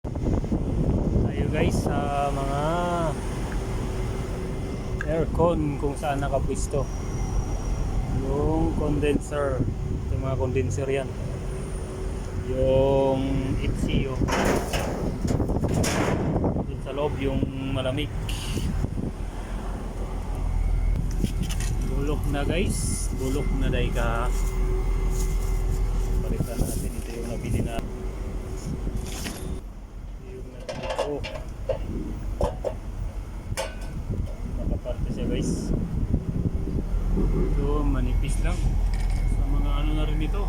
Tayo guys sa mga aircon kung saan nakapwisto yung condenser. Ito mga condenser yan, yung ECU dun sa loob, yung malamig. Bulok na guys, bulok na dahil ka. Palitan natin, ito yung nabili na, ito yung nabili ko. Nakaparte siya guys. Ito manipis lang, sa mga ano na rin ito,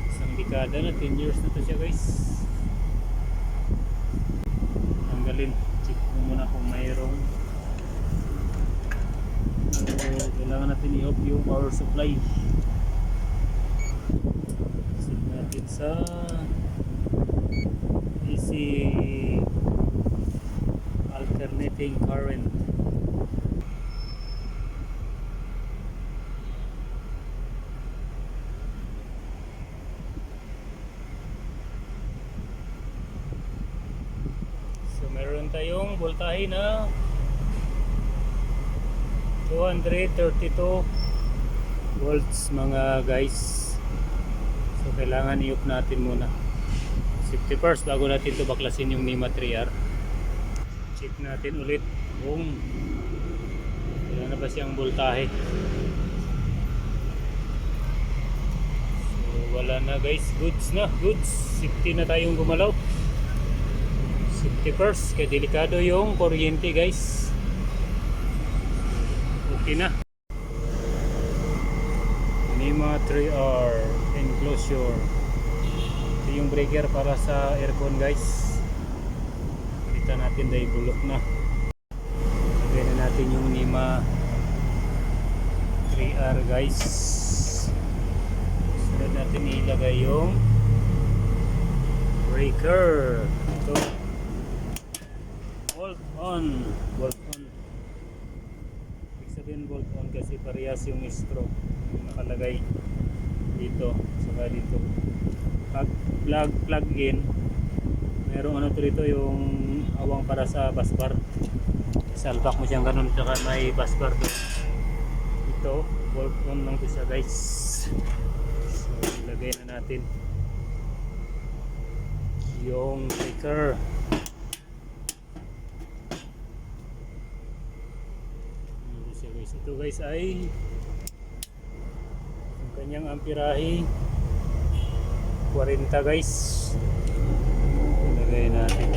isang dekada na, 10 years na to siya guys. Tanggalin, check mo muna kung mayroong kailangan natin i-off yung power supply. Set natin sa AC alternating current. So meron tayong voltahe na 232 volts mga guys. So kailangan i-off natin muna. Safety first bago natin ito baklasin yung NEMA 3R. Check natin ulit kung wala na ba siyang voltahe. So wala na guys, goods na, goods. Safety na tayong gumalaw. Safety first, kaya delikado yung kuryente guys. Okay na. NEMA 3R enclosure. Ito yung breaker para sa aircon guys. Palitan natin dahil bulok na. Lagyan na natin yung NEMA 3R guys. Sunod natin ilagay yung breaker. Ito. Bolt on. Bolt on. Bolt on kasi parehas yung stroke yung nakalagay dito saka dito. Pag plug in, merong ano to dito, yung awang para sa busbar. Salpak mo siyang ganun, saka may busbar doon. Ito bolt on lang to siya guys. So ilagay na natin yung breaker. Ito guys ay yung kanyang amperahe 40 guys. Ilagay natin.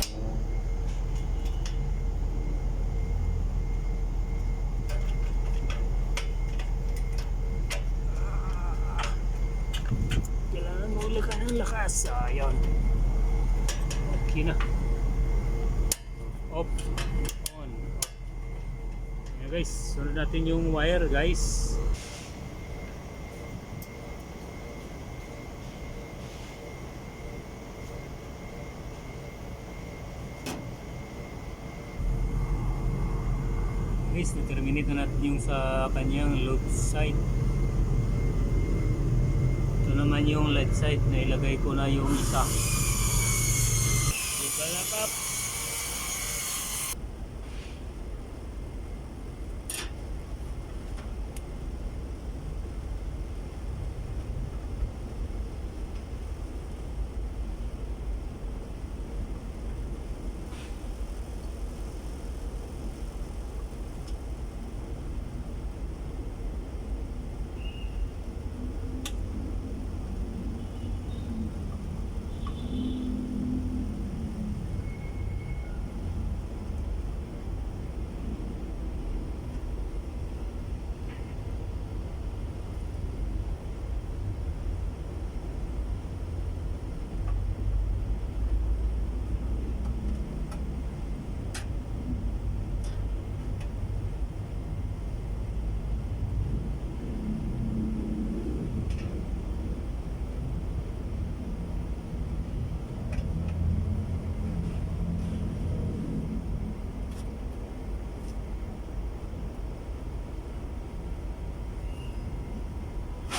Kailangan mo lakas ng lakas. Ayan, okay na. Off. Guys, sunod natin yung wire guys. Guys, na-terminate na natin yung sa kanyang load side. Ito naman yung light side na ilagay ko na yung isa. Ibalakap.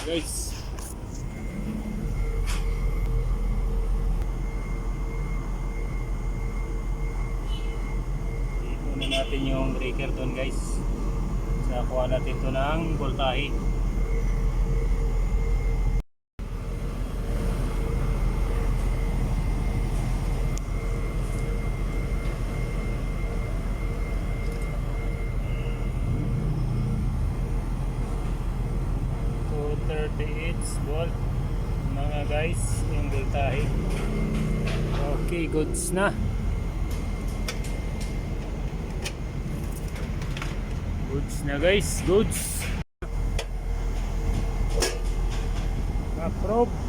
guys. natin yung breaker doon guys. Sa kuha natin ito ng voltahe. So 38 volt mga guys yung voltahe. Okay, goods na. Goods na guys, goods. Approve.